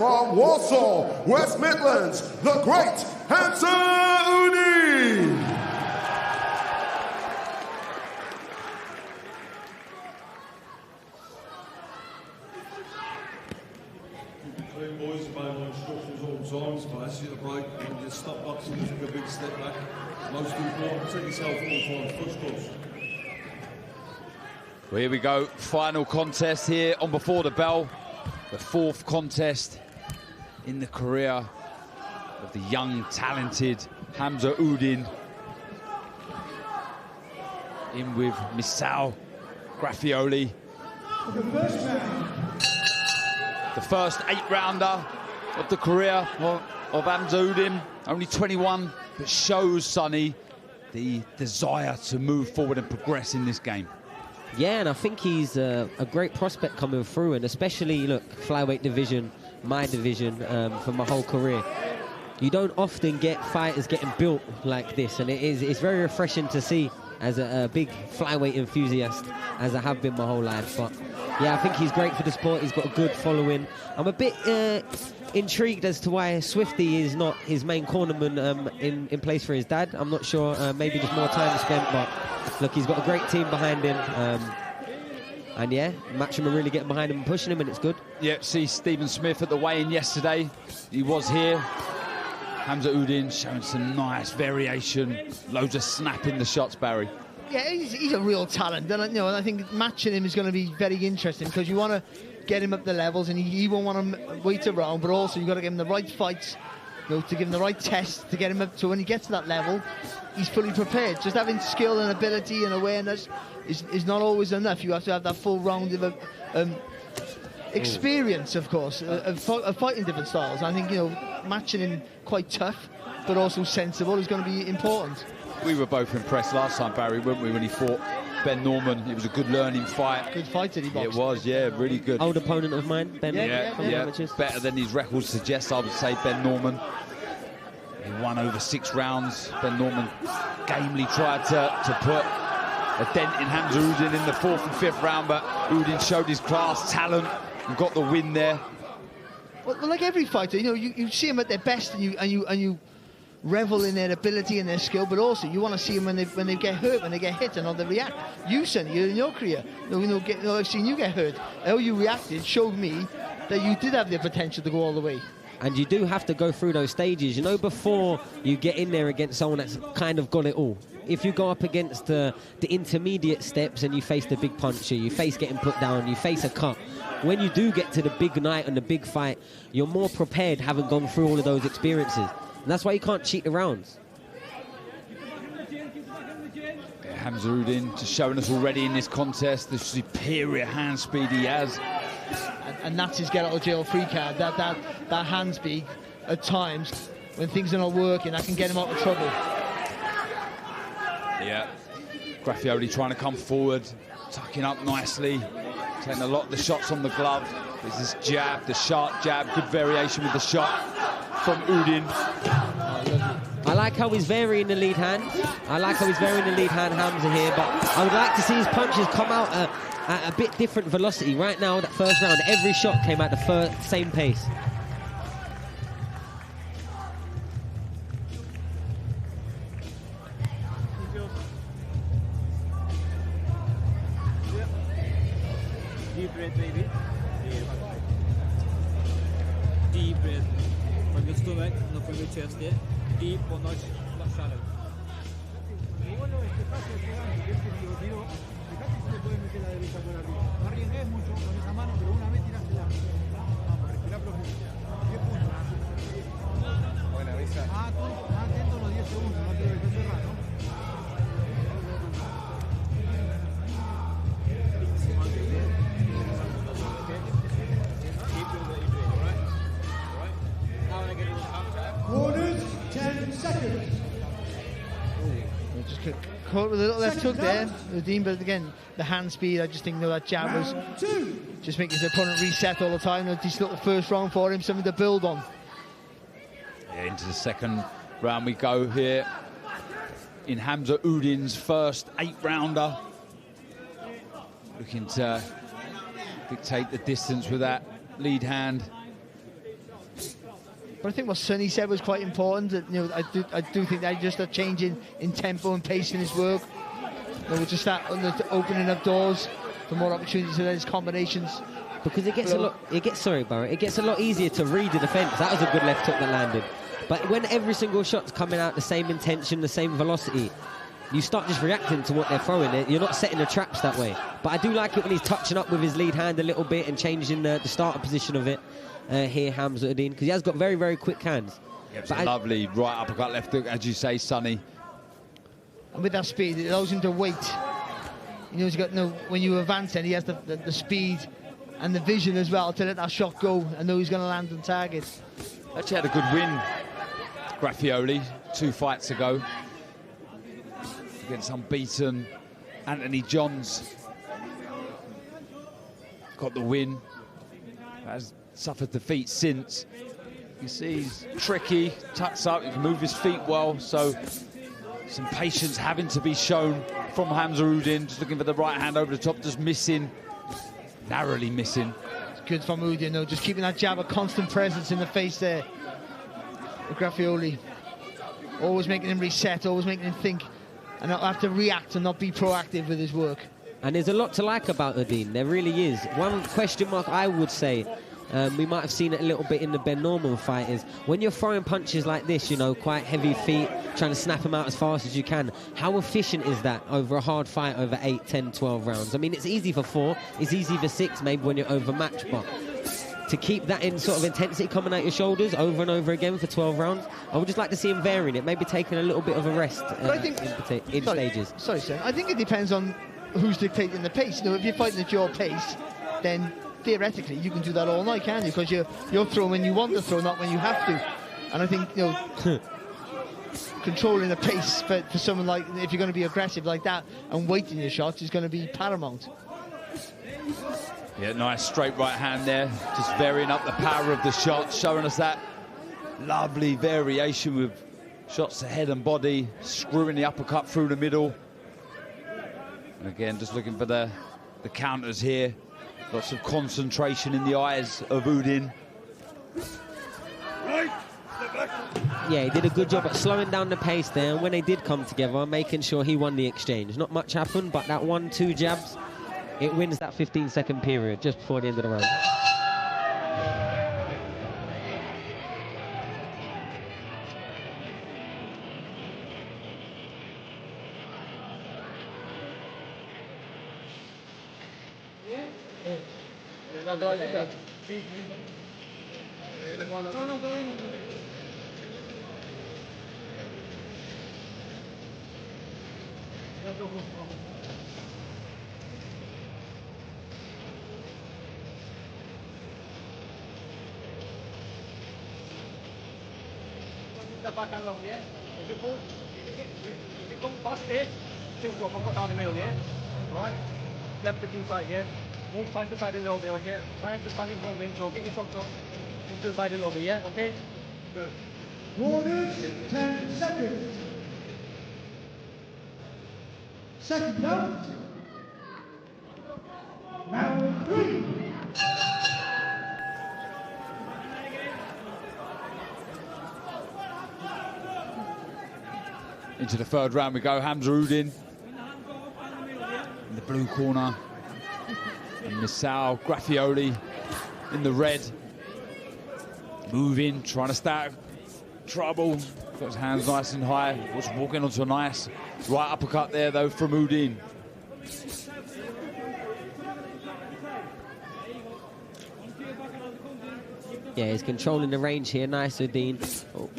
From Warsaw, West Midlands, the great Hamza Uddin. Boys obey my instructions all the time, space at the break, and just stop boxing, just take a big step back. Most important, protect yourself all the time, first course. Well, here we go, final contest here on Before the Bell. The fourth contest in the career of the young, talented Hamza Uddin. In with Misael Graffioli. The first 8-rounder of the career of Hamza Uddin. Only 21, but shows, Sonny, the desire to move forward and progress in this game. Yeah, and I think he's a great prospect coming through, and especially, look, flyweight division, my division, for my whole career. You don't often get fighters getting built like this, and it's very refreshing to see as a big flyweight enthusiast, as I have been my whole life. But yeah, I think he's great for the sport. He's got a good following. I'm a bit intrigued as to why Swifty is not his main cornerman in place for his dad. I'm not sure, maybe just more time spent, but look, he's got a great team behind him. And yeah, Matchroom are really getting behind him and pushing him, and it's good. Yeah, see Stephen Smith at the weigh-in yesterday. He was here. Hamza Uddin showing some nice variation. Loads of snap in the shots, Barry. Yeah, he's a real talent. And, and I think matching him is going to be very interesting, because you want to get him up the levels, and he won't want to wait around, but also you've got to give him the right fights, to give him the right tests to get him up to when he gets to that level, he's fully prepared. Just having skill and ability and awareness is not always enough. You have to have that full round of experience, of course, of fighting different styles. I think, matching him quite tough, but also sensible is going to be important. We were both impressed last time, Barry, weren't we, when he fought Ben Norman? It was a good learning fight. Good fight that he boxed. It was, yeah, really good. Old opponent of mine, Ben. Yeah. Better than his record suggests, I would say, Ben Norman. He won over 6 rounds. Ben Norman gamely tried to put a dent in Hamza Uddin in the 4th and 5th round, but Uddin showed his class, talent, and got the win there. Well, like every fighter, you see them at their best, and you revel in their ability and their skill, but also you want to see them when they get hurt, when they get hit, and how they react. You, Sonny, in your career, I've seen you get hurt. How you reacted showed me that you did have the potential to go all the way. And you do have to go through those stages, before you get in there against someone that's kind of got it all. If you go up against the intermediate steps and you face the big puncher, you face getting put down, you face a cut, when you do get to the big night and the big fight, you're more prepared, having gone through all of those experiences. And that's why you can't cheat the rounds. Yeah, Hamza Uddin just showing us already in this contest the superior hand speed he has. And that's his get out of jail free card. That hand speed at times, when things are not working, that can get him out of trouble. Yeah, Graffioli trying to come forward, tucking up nicely, taking a lot of the shots on the glove. There's this jab, the sharp jab, good variation with the shot from Uddin. I like how he's varying the lead hand. Hamza here, but I would like to see his punches come out at a bit different velocity. Right now, that first round, every shot came at the same pace. Deep breath, baby. Deep breath. From your stomach, not from your chest there. Deep or not shallow. Quarters, 10 seconds. Just caught with a little left hook there, Uddin, but again, the hand speed, I just think that jab was just making his opponent reset all the time. This little first round for him, something to build on. Yeah, into the second round we go here in Hamza Uddin's first 8-rounder. Looking to dictate the distance with that lead hand. But I think what Sonny said was quite important. That, you know, I do think that just a change in tempo and pace in his work. You know, just that opening up doors for more opportunities and his combinations. Because it gets it gets a lot easier to read the defence. That was a good left hook that landed. But when every single shot's coming out the same intention, the same velocity, you start just reacting to what they're throwing. You're not setting the traps that way. But I do like it when he's touching up with his lead hand a little bit and changing the starter position of it here, Hamza Uddin, because he has got very, very quick hands. Yeah, it's a lovely right uppercut, left hook, as you say, Sonny. And with that speed, it allows him to wait. You know, he's got when you advance, and he has the speed and the vision as well to let that shot go and know he's going to land on target. Actually had a good win, Graffioli, 2 fights ago against unbeaten Anthony Johns. Got the win. Has suffered defeat since. You see he's tricky, tucks up, he can move his feet well, so some patience having to be shown from Hamza Uddin. Just looking for the right hand over the top, just missing, narrowly missing. It's good from Uddin, though, just keeping that jab a constant presence in the face there. Graffioli, always making him reset, always making him think and not have to react and not be proactive with his work. And there's a lot to like about Uddin, there really is. One question mark I would say, we might have seen it a little bit in the Ben Norman fight, is when you're throwing punches like this, you know, quite heavy feet, trying to snap them out as fast as you can, how efficient is that over a hard fight over 8, 10, 12 rounds? I mean, it's easy for 4, it's easy for 6 maybe when you're overmatched, but to keep that in sort of intensity coming out your shoulders over and over again for 12 rounds, I would just like to see him varying it, maybe taking a little bit of a rest in stages. Sorry, sir. I think it depends on who's dictating the pace. You know, if you're fighting at your pace, then theoretically you can do that all night, can't you? Because you're throwing when you want to throw, not when you have to. And I think, you know, controlling the pace for someone like, if you're going to be aggressive like that and waiting your shots, is going to be paramount. Yeah, nice straight right hand there, just varying up the power of the shot, showing us that lovely variation with shots to head and body, screwing the uppercut through the middle. And again, just looking for the counters here. Lots of concentration in the eyes of Uddin. Yeah, he did a good job at slowing down the pace there, and when they did come together, making sure he won the exchange. Not much happened, but that 1-2 jabs, it wins that 15-second period just before the end of the round. Back long, yeah? If you come past it, still go up down the middle, yeah? Right? Left to side, yeah? Move side to side a little bit, okay? Side to side in front, so get your front up. Move to the side a little bit, yeah? Okay? Good. Warning, 10 seconds. Second round. Round 3. Into the third round we go. Hamza Uddin in the blue corner, and Misael Graffioli in the red. Moving, trying to start trouble. Got his hands nice and high. Was walking onto a nice right uppercut there though from Uddin. Yeah, he's controlling the range here. Nice, Uddin. Oh,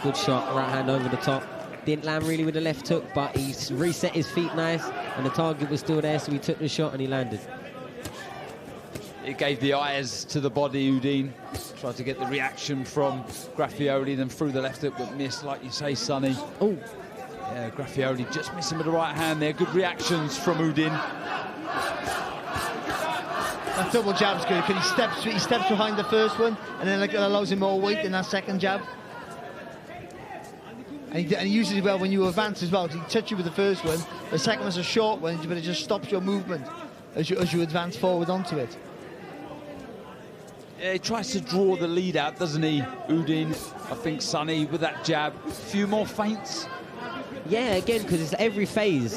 good shot, right hand over the top. Didn't land really with the left hook, but he reset his feet nice, and the target was still there, so he took the shot and he landed. It gave the eyes to the body, Uddin. Tried to get the reaction from Graffioli, then threw the left hook, but missed, like you say, Sonny. Oh. Yeah, Graffioli just missing with the right hand there. Good reactions from Uddin. That double jab's good, because he steps behind the first one, and then it allows him more weight in that second jab. And he uses it well when you advance as well. He touches you with the first one. The second one's a short one, but it just stops your movement as you advance forward onto it. Yeah, he tries to draw the lead out, doesn't he, Uddin? I think Sonny with that jab. A few more feints. Yeah, again, because it's every phase.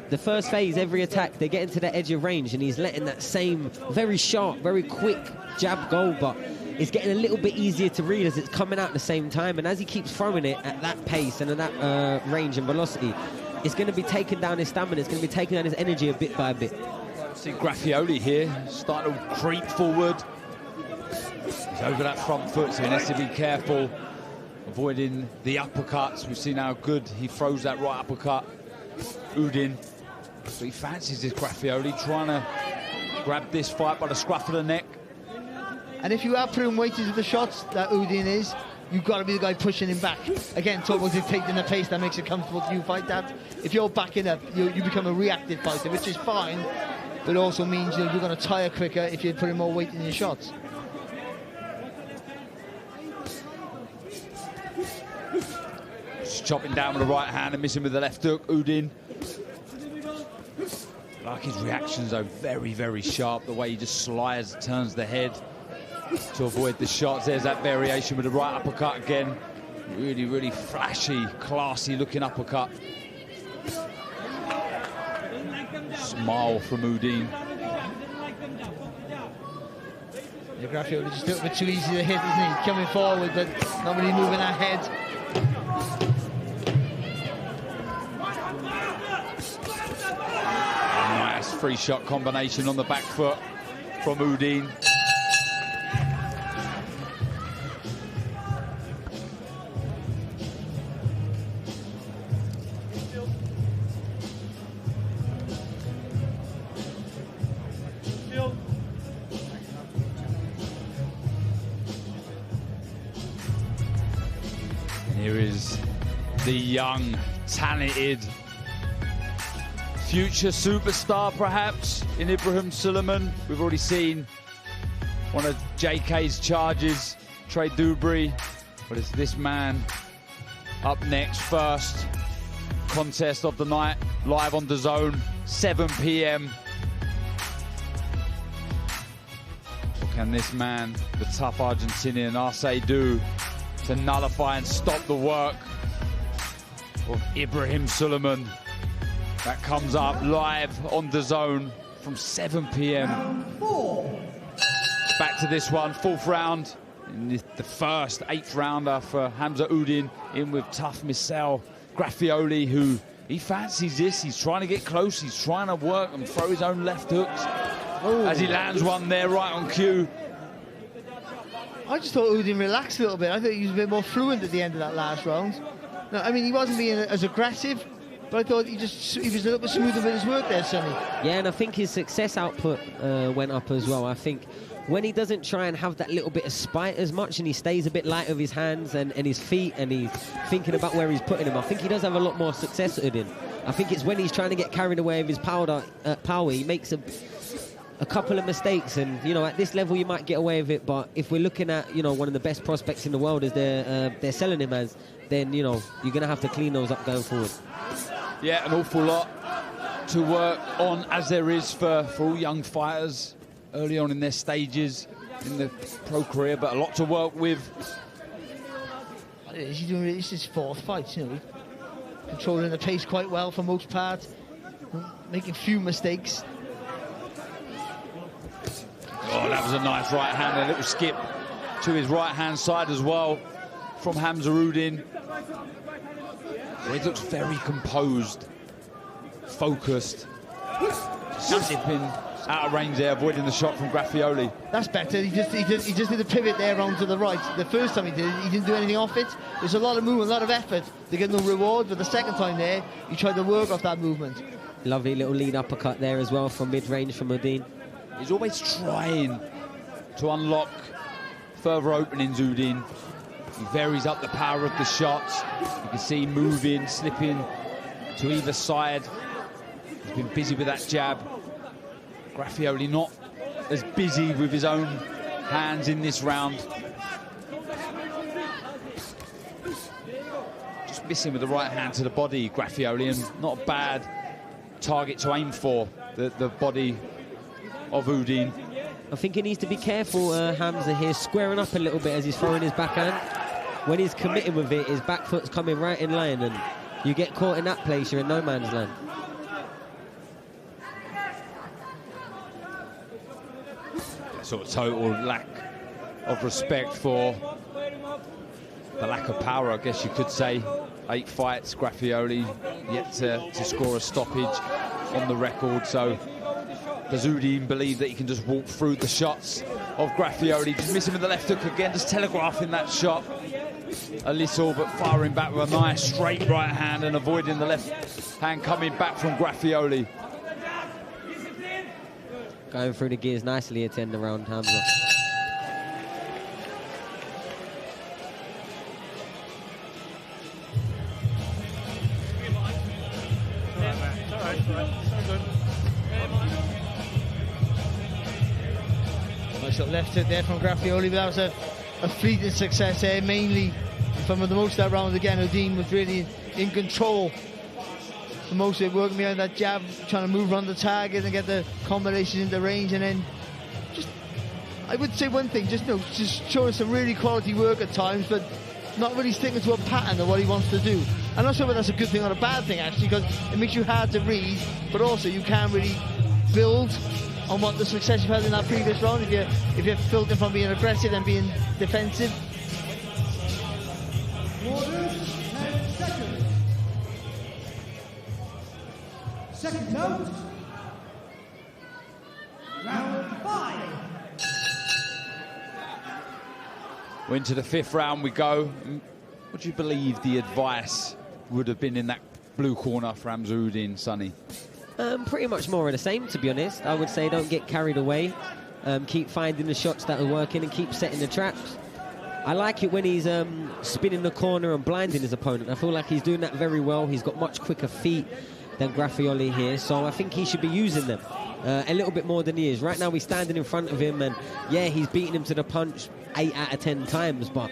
The first phase, every attack, they get into the edge of range, and he's letting that same very sharp, very quick jab go, but it's getting a little bit easier to read as it's coming out at the same time. And as he keeps throwing it at that pace and at that range and velocity, it's going to be taking down his stamina. It's going to be taking down his energy a bit by a bit. See Graffioli here, starting to creep forward. He's over that front foot, so he has to be careful, avoiding the uppercuts. We've seen how good he throws that right uppercut, Uddin. So he fancies this Graffioli, trying to grab this fight by the scruff of the neck. And if you are putting weight into the shots that Uddin is, you've got to be the guy pushing him back. Again, talk about dictating the pace that makes it comfortable to you fight that. If you're backing up, you become a reactive fighter, which is fine, but also means you're going to tire quicker if you're putting more weight in your shots. Just chopping down with the right hand and missing with the left hook, Uddin. Like his reactions, though, very, very sharp. The way he just slides, turns the head to avoid the shots. There's that variation with the right uppercut again. Really, really flashy, classy looking uppercut. Smile from Uddin. Yeah, Graffioli just a little bit too easy to hit, isn't he? Coming forward, but not really moving that head. Nice free shot combination on the back foot from Uddin. Here is the young, talented, future superstar, perhaps, in Ibrahim Suleiman. We've already seen one of JK's charges, Trey Dubry. But it's this man up next, first contest of the night, live on DAZN, 7 p.m. What can this man, the tough Argentinian, Arce do to nullify and stop the work of Ibrahim Suleiman? That comes up live on DAZN from 7 p.m. Back to this one, 4th round. In the first 8th rounder for Hamza Uddin, in with tough Misael Graffioli, who he fancies this. He's trying to get close. He's trying to work and throw his own left hooks. Ooh. As he lands one there right on cue. I just thought Uddin relaxed a little bit. I thought he was a bit more fluent at the end of that last round. No, I mean, he wasn't being as aggressive, but I thought he was a little bit smoother with his work there, Sonny. Yeah, and I think his success output went up as well. I think when he doesn't try and have that little bit of spite as much, and he stays a bit light with his hands and his feet, and he's thinking about where he's putting him, I think he does have a lot more success, Uddin. I think it's when he's trying to get carried away with his power, he makes a couple of mistakes, and you know, at this level you might get away with it, but if we're looking at, you know, one of the best prospects in the world as they're selling him as, then, you know, you're gonna have to clean those up going forward. Yeah, an awful lot to work on, as there is for all young fighters early on in their stages in the pro career, but a lot to work with. Is he doing? This is his 4th fight, you know, controlling the pace quite well for most part, making few mistakes. Oh, that was a nice right hand, a little skip to his right hand side as well from Hamza Uddin. He looks very composed, focused, slipping out of range there, avoiding the shot from Graffioli. That's better. He just did a pivot there around to the right. The first time he did it, he didn't do anything off it. There's a lot of movement, a lot of effort to get no reward, but the second time there, he tried to work off that movement. Lovely little lead uppercut there as well from mid-range from Uddin. He's always trying to unlock further openings, Uddin. He varies up the power of the shots. You can see him moving, slipping to either side. He's been busy with that jab. Graffioli not as busy with his own hands in this round. Just missing with the right hand to the body, Graffioli, and not a bad target to aim for, the body of Uddin. I think he needs to be careful, Hamza here, squaring up a little bit as he's throwing his backhand. When he's committing with it, his back foot's coming right in line, and you get caught in that place, you're in no man's land. Sort of total lack of respect for the lack of power, I guess you could say. 8 fights, Graffioli yet to score a stoppage on the record. So does Uddin believe that he can just walk through the shots of Graffioli? Just missing with the left hook again, just telegraphing that shot a little, but firing back with a nice straight right hand and avoiding the left hand coming back from Graffioli. Going through the gears nicely at the end around Hamza. Nice little left hook there from Graffioli, but that was a fleeting success there, mainly from the most of that round again. Uddin was really in control. For most of it, working behind that jab, trying to move around the target and get the combinations into range, and then just, I would say one thing, just showing some really quality work at times, but not really sticking to a pattern of what he wants to do. I'm not sure whether that's a good thing or a bad thing, actually, because it makes you hard to read, but also you can't really build on what the success you've had in that previous round if you're filtering from being aggressive and being defensive. Quarters, 10 seconds. Second count. Round 5. We're into the 5th round we go. What do you believe the advice would have been in that blue corner for Hamza Uddin, Sonny? Pretty much more of the same, to be honest. I would say don't get carried away. Keep finding the shots that are working and keep setting the traps. I like it when he's spinning the corner and blinding his opponent. I feel like he's doing that very well. He's got much quicker feet than Graffioli here, so I think he should be using them a little bit more than he is. Right now he's standing in front of him, and yeah, he's beating him to the punch 8 out of 10 times, but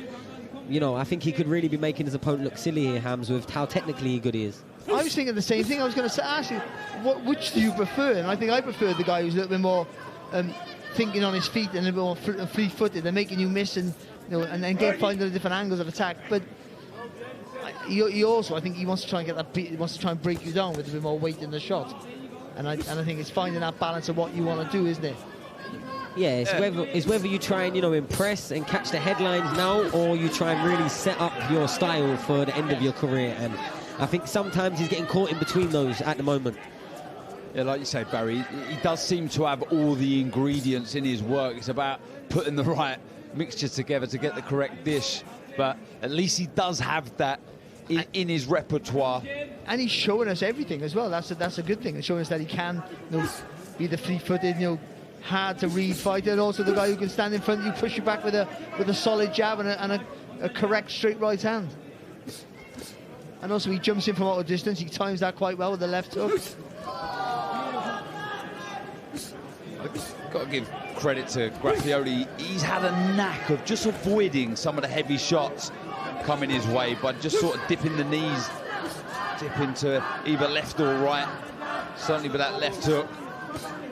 you know, I think he could really be making his opponent look silly here, Hams, with how technically good he is. I was thinking the same thing. I was going to ask you, which do you prefer? And I think I prefer the guy who's a little bit more thinking on his feet and a bit more fleet-footed and making you miss and finding the different angles of attack. But he also, I think, he wants to try and get that beat. He wants to try and break you down with a bit more weight in the shot. And I think it's finding that balance of what you want to do, isn't it? Yeah, it's whether you try and impress and catch the headlines now, or you try and really set up your style for the end of your career. And I think sometimes he's getting caught in between those at the moment. Yeah, like you say, Barry, he does seem to have all the ingredients in his work. It's about putting the right mixture together to get the correct dish. But at least he does have that in his repertoire. And he's showing us everything as well. That's a good thing. He's showing us that he can be the fleet-footed, hard to read fighter, and also the guy who can stand in front of you, push you back with a solid jab and a correct straight right hand. And also he jumps in from out of distance. He times that quite well with the left hook. I've got to give credit to Graffioli. He's had a knack of just avoiding some of the heavy shots coming his way by just sort of dipping the knees, dipping to either left or right. Certainly with that left hook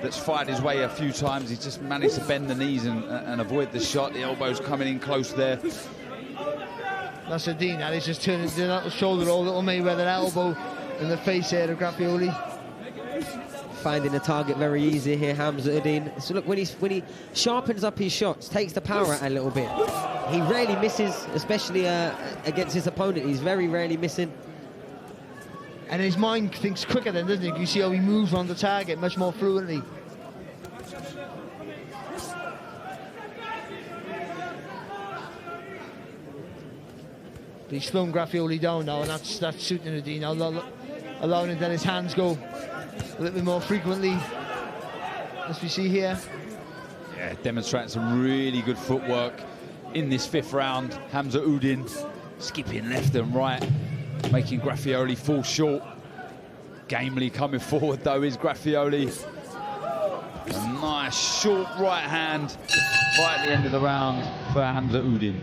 that's fired his way a few times, he's just managed to bend the knees and avoid the shot. The elbow's coming in close there. That's Uddin, and he's just turning to that shoulder roll, little Mayweather elbow in the face here of Graffioli. Finding the target very easy here, Hamza Uddin. So look, when he sharpens up his shots, takes the power out a little bit, he rarely misses, especially against his opponent. He's very rarely missing. And his mind thinks quicker then, doesn't he? You see how he moves on the target much more fluently. But he's slowing Graffioli down now, and that's suiting Uddin now, allowing him to let his hands go a little bit more frequently, as we see here. Yeah, demonstrating some really good footwork in this 5th round. Hamza Uddin skipping left and right, making Graffioli fall short. Gamely coming forward though is Graffioli. A nice short right hand right at the end of the round for Hamza Uddin.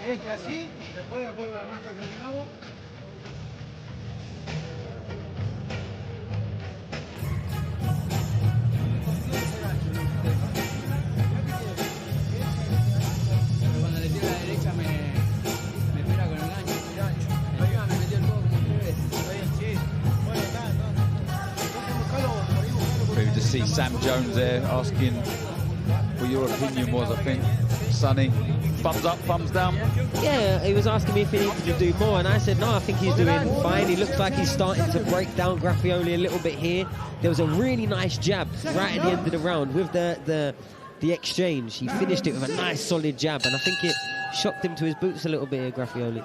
Eje así, después vuelve a la marca que terminamos. Cuando le tiro a la derecha me pega con el gancho. Arriba me metió el codo como 3 veces. Maybe to see Sam Jones there asking what your opinion was, I think. Sonny, thumbs up, thumbs down? Yeah, he was asking me if he needed to do more, and I said, no, I think he's doing fine. He looks like he's starting to break down Graffioli a little bit here. There was a really nice jab right at the end of the round with the exchange. He finished it with a nice, solid jab, and I think it shocked him to his boots a little bit here, Graffioli.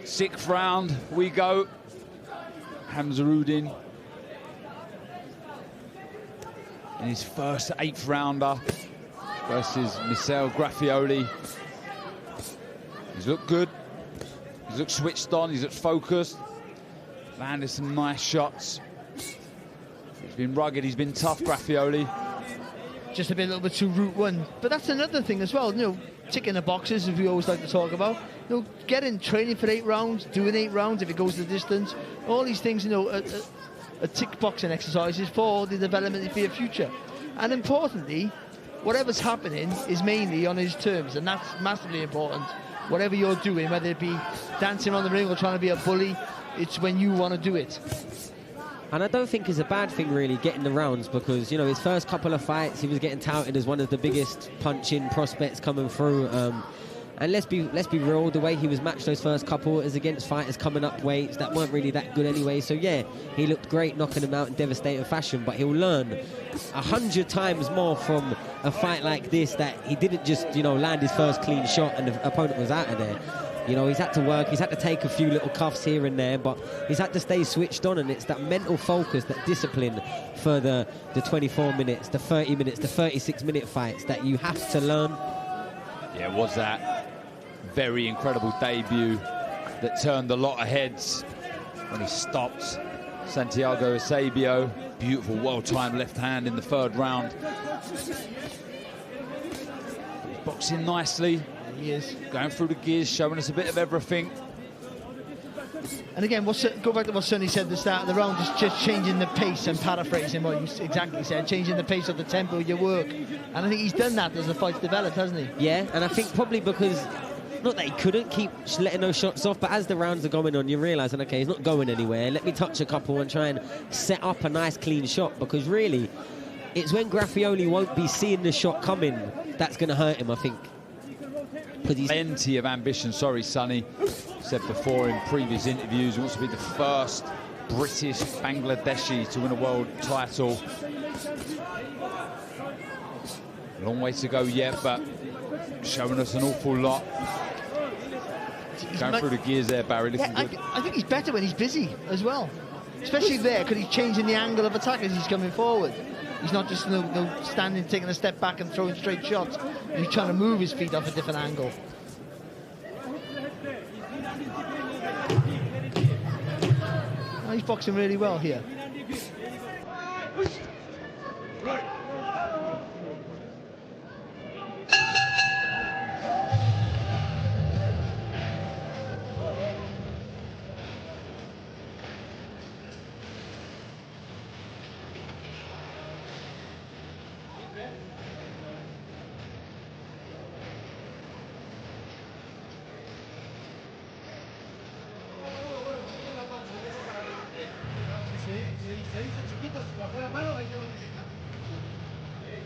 6th round, we go. Hamza Uddin in his first 8th rounder versus Misael Graffioli. He's looked good. He's looked switched on. He's looked focused. Landed some nice shots. He's been rugged. He's been tough, Graffioli. Just a little bit too route one. But that's another thing as well, you know, ticking the boxes, as we always like to talk about. You know, getting training for 8 rounds, doing 8 rounds if it goes the distance. All these things, you know, a tick boxing exercises for the development of your future. And importantly, whatever's happening is mainly on his terms, and that's massively important. Whatever you're doing, whether it be dancing on the ring or trying to be a bully, it's when you want to do it. And I don't think it's a bad thing, really, getting the rounds, because, you know, his first couple of fights, he was getting touted as one of the biggest punching prospects coming through. And let's be real, the way he was matched those first couple is against fighters coming up weights that weren't really that good anyway. So yeah, he looked great knocking them out in devastating fashion, but he'll learn 100 times more from a fight like this, that he didn't just, you know, land his first clean shot and the opponent was out of there. You know, he's had to work, he's had to take a few little cuffs here and there, but he's had to stay switched on, and it's that mental focus, that discipline for the 24 minutes, the 30 minutes, the 36-minute fights that you have to learn. Yeah, it was that very incredible debut that turned a lot of heads when he stopped Santiago Eusebio. Beautiful, well-timed left hand in the 3rd round. He's boxing nicely. He is. Going through the gears, showing us a bit of everything. And again, go back to what Sonny said at the start of the round, just changing the pace and paraphrasing what you exactly said, changing the pace of the tempo of your work. And I think he's done that as the fight's developed, hasn't he? Yeah, and I think probably because, not that he couldn't keep letting those shots off, but as the rounds are going on, you're realising, okay, he's not going anywhere. Let me touch a couple and try and set up a nice clean shot, because really, it's when Graffioli won't be seeing the shot coming that's going to hurt him, I think. He's plenty of ambition. Sorry, Sonny. Said before in previous interviews, he wants to be the first British Bangladeshi to win a world title. Long way to go yet, but showing us an awful lot. Going through the gears there, Barry. Looking good. I think he's better when he's busy as well, especially there, because he's changing the angle of attack as he's coming forward. He's not just standing, taking a step back and throwing straight shots. He's trying to move his feet off a different angle. Oh, he's boxing really well here.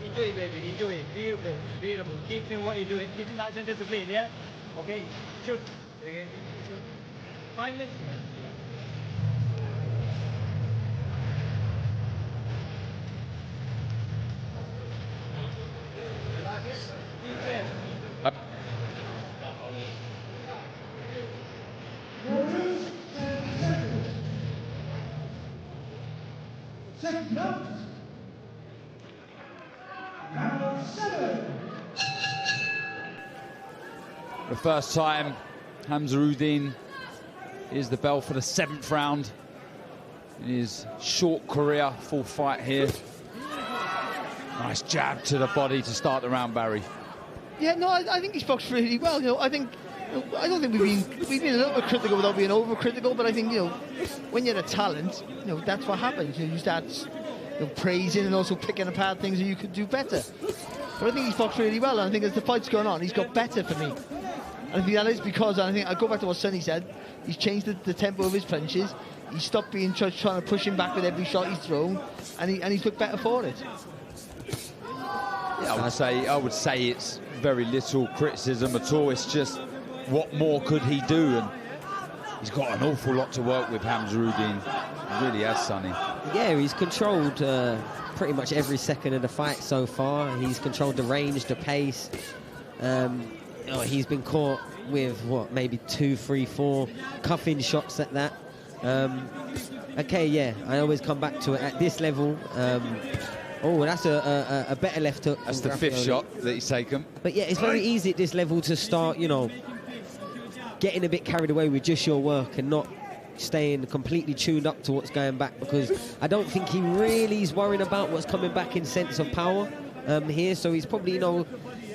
Enjoy, baby, enjoy. Beautiful, beautiful. Keep doing what you're doing. Keep nice and disciplined, yeah? Okay, shoot. Okay. 5 minutes. Relax. Deep breath. Second round. Round 7. For the first time, Hamza Uddin is the bell for the 7th round in his short career. Full fight here. Nice jab to the body to start the round, Barry. Yeah, no, I think he's boxed really well. You know, I don't think we've been a little bit critical without being over-critical, but I think, you know, when you're a talent, you know, that's what happens. You start, you know, praising and also picking apart things that you could do better. But I think he's boxed really well, and I think as the fight's going on, he's got better for me. And I think that is because, I think I go back to what Sonny said, he's changed the tempo of his punches. He stopped being trying to push him back with every shot he's thrown, and he's looked better for it. Yeah, I would say it's very little criticism at all. It's just what more could he do? And he's got an awful lot to work with, Hamza Uddin. He really has, Sonny. Yeah, he's controlled pretty much every second of the fight so far. He's controlled the range, the pace. He's been caught with, what, maybe 2, 3, 4 cuffing shots at that. Okay, yeah, I always come back to it. At this level, that's a better left hook. That's the 5th shot that he's taken. But yeah, it's very easy at this level to start, you know, getting a bit carried away with just your work and not staying completely tuned up to what's going back, because I don't think he really is worrying about what's coming back in sense of power here. So he's probably, you know,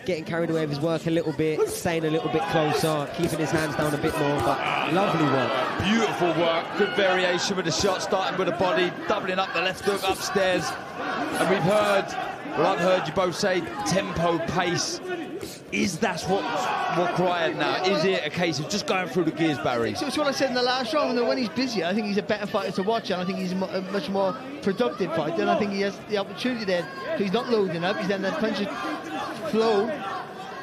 getting carried away with his work a little bit, staying a little bit closer, keeping his hands down a bit more, but lovely work. Beautiful work, good variation with the shot, starting with the body, doubling up the left hook upstairs. And I've heard you both say tempo, pace. Is that what's required now? Is it a case of just going through the gears, Barry? So it's what I said in the last round, that when he's busy, I think he's a better fighter to watch, and I think he's a much more productive fighter, and I think he has the opportunity there. So he's not loading up, he's then that punches flow,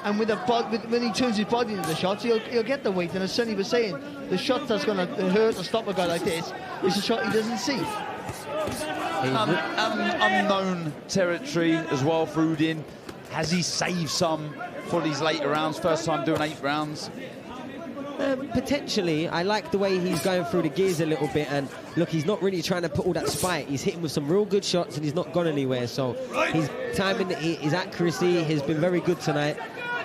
and when he turns his body into the shots, he'll get the weight. And as Sonny was saying, the shot that's going to hurt or stop a guy like this is a shot he doesn't see. Unknown territory as well for Uddin. Has he saved some for these later rounds? First time doing 8 rounds? Potentially. I like the way he's going through the gears a little bit, and look, he's not really trying to put all that spite. He's hitting with some real good shots and he's not gone anywhere, so his timing, his accuracy has been very good tonight.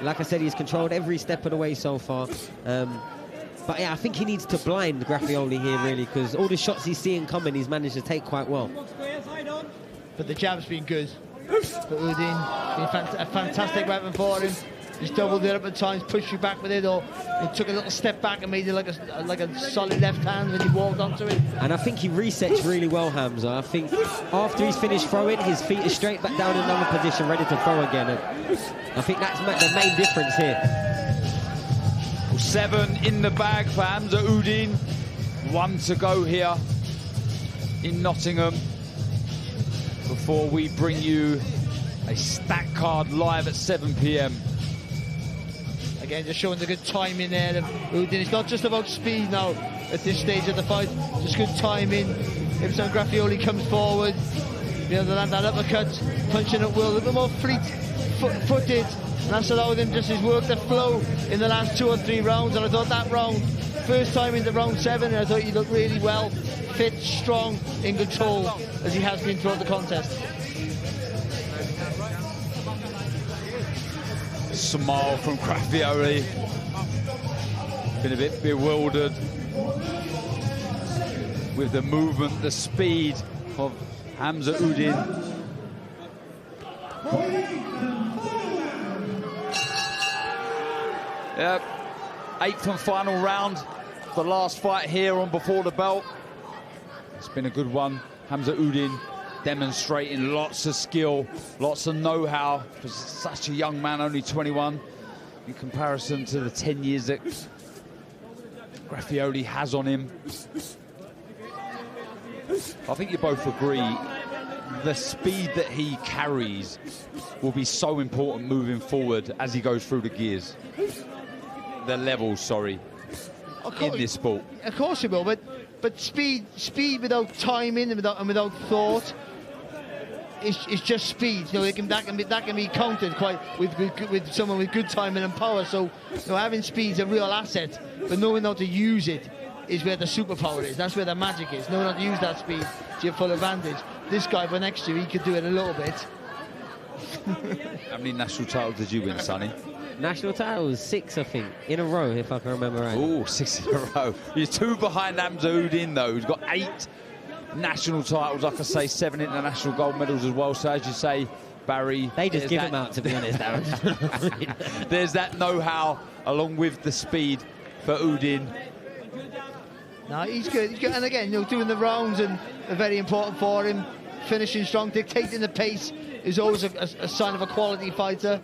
Like I said, he's controlled every step of the way so far. But yeah, I think he needs to blind Graffioli here, really, because all the shots he's seeing coming, he's managed to take quite well. But the jab's been good for Uddin. Been a fantastic weapon for him. He's doubled it up at times, pushed you back with it, or he took a little step back and made it like a solid left hand when he walked onto it. And I think he resets really well, Hamza. I think after he's finished throwing, his feet are straight back down in another position, ready to throw again. And I think that's the main difference here. 7 in the bag for Hamza Uddin. 1 to go here in Nottingham before we bring you a stack card live at 7 p.m. Again, just showing the good timing there of Uddin. It's not just about speed now at this stage of the fight, just good timing. If some Graffioli comes forward, you know, that uppercut, punching at will, a little bit more fleet-footed. And that's allowed him just his work to flow in the last 2 or 3 rounds. And I thought that round, first time into round 7, I thought he looked really well, fit, strong, in control, as he has been throughout the contest. Smile from Graffioli. Been a bit bewildered with the movement, the speed of Hamza Uddin. Yep, 8th and final round, the last fight here on Before the Belt. It's been a good one. Hamza Uddin demonstrating lots of skill, lots of know-how for such a young man, only 21, in comparison to the 10 years that Graffioli has on him. I think you both agree the speed that he carries will be so important moving forward as he goes through the gears. The levels, sorry, in this sport. Of course it will, but speed without timing and without thought is just speed. You know, that can be countered quite with someone with good timing and power. So, you know, having speed is a real asset, but knowing how to use it is where the superpower is. That's where the magic is. Knowing how to use that speed to your full advantage. This guy, for next year, he could do it a little bit. How many national titles did you win, Sonny? National titles, 6, I think, in a row, if I can remember right. Oh, 6 in a row. He's 2 behind Hamza Uddin, though. He's got 8 national titles, like I say, 7 international gold medals as well. So, as you say, Barry. They just give him out, to be honest, Darren. There's that know-how along with the speed for Uddin. No, he's good. He's good. And again, you know, doing the rounds and are very important for him. Finishing strong, dictating the pace is always a sign of a quality fighter.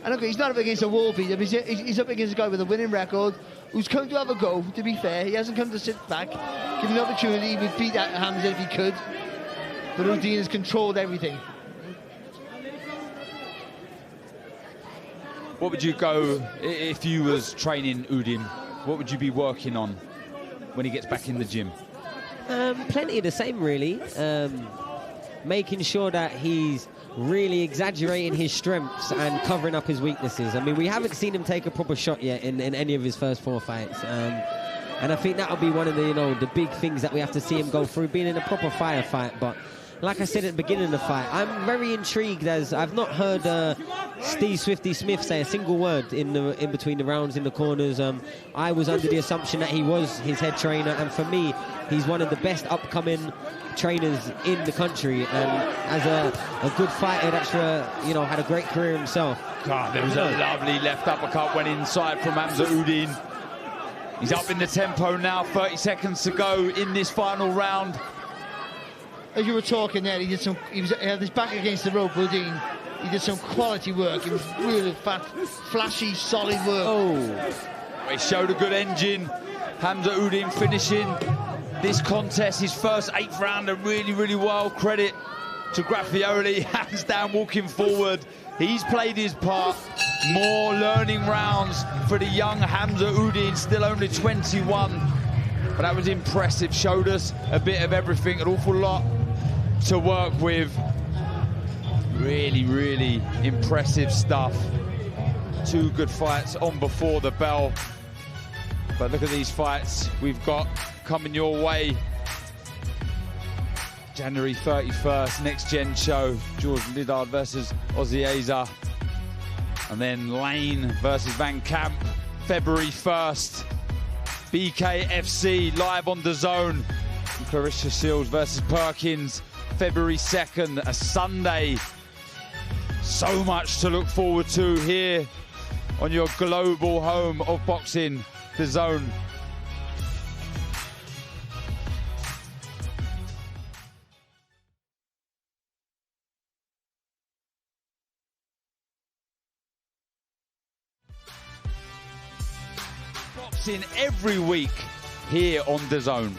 And look, he's not up against a wall beater. He's up against a guy with a winning record who's come to have a go, to be fair. He hasn't come to sit back. Given the opportunity, he would beat Hamza if he could. But Uddin has controlled everything. What would you go, if you was training Uddin, what would you be working on when he gets back in the gym? Plenty of the same, really. Making sure that he's really exaggerating his strengths and covering up his weaknesses. I mean, we haven't seen him take a proper shot yet in any of his first 4 fights. And I think that'll be one of the, the big things that we have to see him go through, being in a proper firefight. But like I said at the beginning of the fight, I'm very intrigued, as I've not heard Steve Swifty Smith say a single word in between the rounds in the corners. I was under the assumption that he was his head trainer, and for me, he's one of the best upcoming trainers in the country, and as a good fighter that's had a great career himself. God, there was a lovely left uppercut, went inside from Hamza Uddin. He's up in the tempo now, 30 seconds to go in this final round. As you were talking there, he had his back against the rope, Uddin. He did some quality work. It was really flashy, solid work. Oh, he showed a good engine. Hamza Uddin finishing this contest, his first 8th rounder, really, really well. Credit to Graffioli, hands down, walking forward. He's played his part. More learning rounds for the young Hamza Uddin, still only 21. But that was impressive, showed us a bit of everything, an awful lot to work with. Really, really impressive stuff. 2 good fights on before the bell. But look at these fights we've got coming your way. January 31st, Next Gen show. George Lidard versus Ouizza. And then Lane versus Van Camp. February 1st. BKFC live on DAZN. Clarissa Shields versus Perkins. February 2nd, a Sunday. So much to look forward to here on your global home of boxing, DAZN. Boxing every week here on DAZN.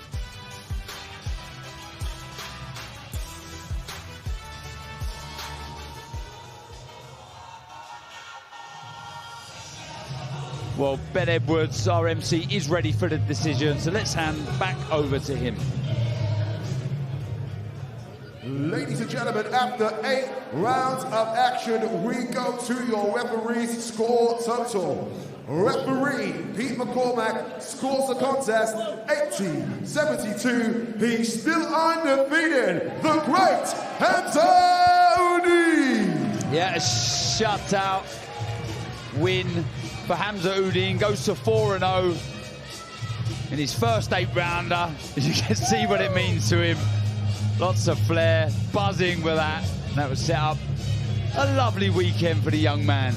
Well, Ben Edwards, our MC, is ready for the decision, so let's hand back over to him. Ladies and gentlemen, after 8 rounds of action, we go to your referee's score total. Referee Pete McCormack scores the contest 80-72. He's still undefeated, the great Hamza Uddin. Yeah, a shutout win for Hamza Uddin, goes to 4-0 in his first 8-rounder. You can see what it means to him. Lots of flair, buzzing with that. And that was set up a lovely weekend for the young man.